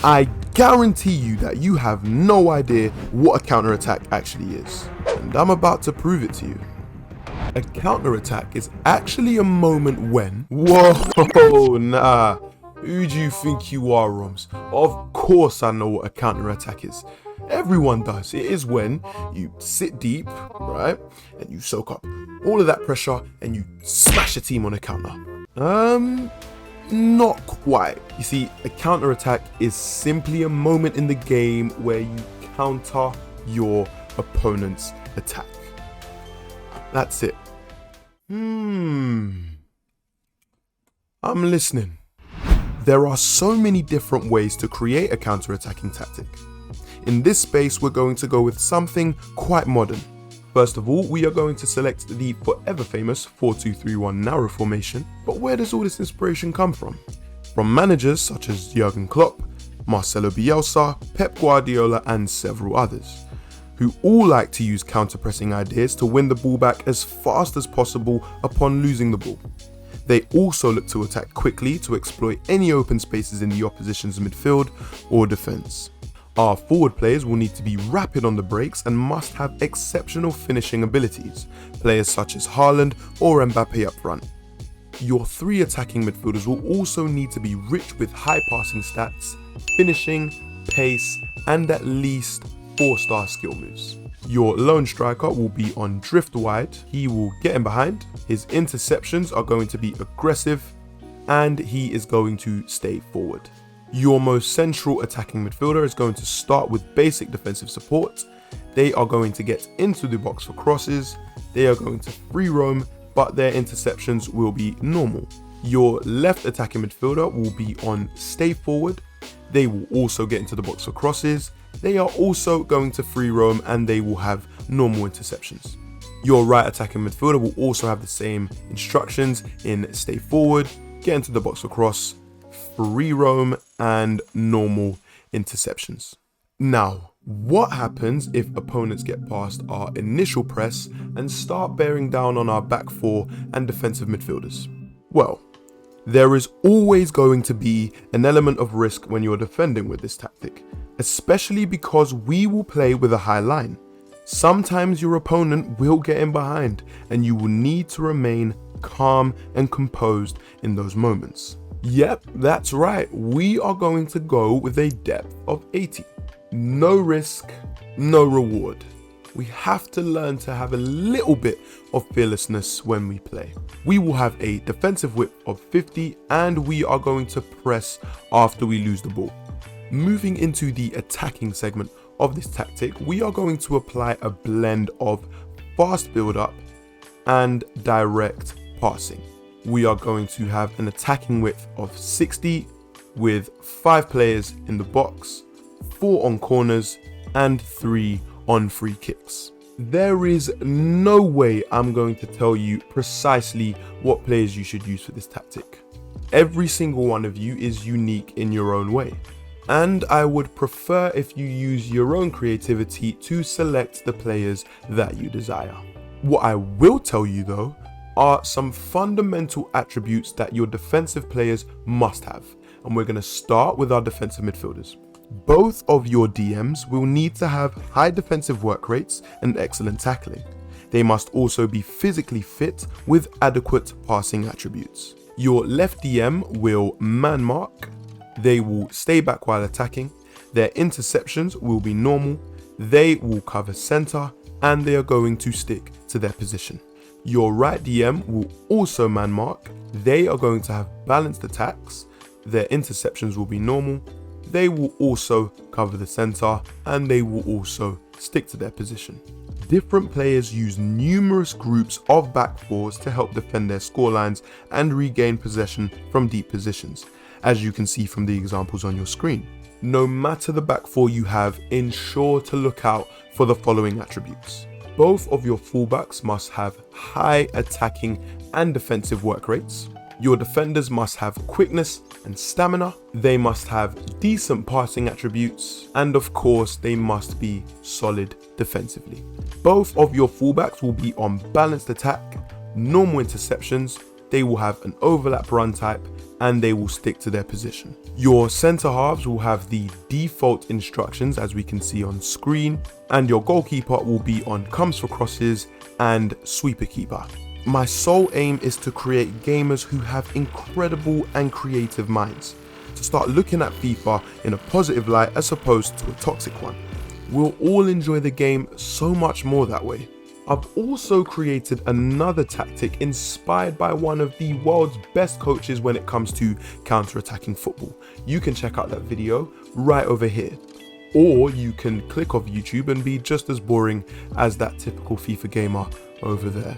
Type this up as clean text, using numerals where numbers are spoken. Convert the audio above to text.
I guarantee you that you have no idea what a counterattack actually is. And I'm about to prove it to you. A counterattack is actually a moment when... Whoa, nah. Who do you think you are, Roms? Of course I know what a counterattack is. Everyone does. It is when you sit deep, right? And you soak up all of that pressure and you smash a team on a counter. Not quite. You see, a counterattack is simply a moment in the game where you counter your opponent's attack. That's it. I'm listening. There are so many different ways to create a counter-attacking tactic. In this space, we're going to go with something quite modern. First of all, we are going to select the forever famous 4-2-3-1 narrow formation. But where does all this inspiration come from? From managers such as Jurgen Klopp, Marcelo Bielsa, Pep Guardiola, and several others, who all like to use counter-pressing ideas to win the ball back as fast as possible upon losing the ball. They also look to attack quickly to exploit any open spaces in the opposition's midfield or defense. Our forward players will need to be rapid on the breaks and must have exceptional finishing abilities, players such as Haaland or Mbappe up front. Your three attacking midfielders will also need to be rich with high passing stats, finishing, pace, and at least 4-star skill moves. Your lone striker will be on drift wide, he will get in behind, his interceptions are going to be aggressive, and he is going to stay forward. Your most central attacking midfielder is going to start with basic defensive support. They are going to get into the box for crosses, they are going to free roam, but their interceptions will be normal. Your left attacking midfielder will be on stay forward, they will also get into the box for crosses, they are also going to free roam and they will have normal interceptions. Your right attacking midfielder will also have the same instructions in stay forward, get into the box for cross, free roam, and normal interceptions. Now, what happens if opponents get past our initial press and start bearing down on our back four and defensive midfielders? Well, there is always going to be an element of risk when you're defending with this tactic, especially because we will play with a high line. Sometimes your opponent will get in behind and you will need to remain calm and composed in those moments. Yep, that's right, we are going to go with a depth of 80. No risk, no reward. We have to learn to have a little bit of fearlessness when we play. We will have a defensive width of 50 and we are going to press after we lose the ball. Moving into the attacking segment of this tactic, we are going to apply a blend of fast build-up and direct passing. We are going to have an attacking width of 60 with 5 players in the box, 4 on corners, and 3 on free kicks. There is no way I'm going to tell you precisely what players you should use for this tactic. Every single one of you is unique in your own way, and I would prefer if you use your own creativity to select the players that you desire. What I will tell you though are some fundamental attributes that your defensive players must have, and we're going to start with our defensive midfielders. Both of your DMs will need to have high defensive work rates and excellent tackling. They must also be physically fit with adequate passing attributes. Your left DM will man mark, they will stay back while attacking, their interceptions will be normal, they will cover center, and they are going to stick to their position. Your right DM will also man mark, they are going to have balanced attacks, their interceptions will be normal, they will also cover the center, and they will also stick to their position. Different players use numerous groups of back fours to help defend their scorelines and regain possession from deep positions, as you can see from the examples on your screen. No matter the back four you have, ensure to look out for the following attributes. Both of your fullbacks must have high attacking and defensive work rates. Your defenders must have quickness and stamina. They must have decent passing attributes. And of course, they must be solid defensively. Both of your fullbacks will be on balanced attack, normal interceptions. they will have an overlap run type, and they will stick to their position. Your center halves will have the default instructions as we can see on screen, and your goalkeeper will be on comes for crosses and sweeper keeper. My sole aim is to create gamers who have incredible and creative minds, to start looking at FIFA in a positive light as opposed to a toxic one. We'll all enjoy the game so much more that way. I've also created another tactic inspired by one of the world's best coaches when it comes to counter-attacking football. You can check out that video right over here. Or you can click off YouTube and be just as boring as that typical FIFA gamer over there.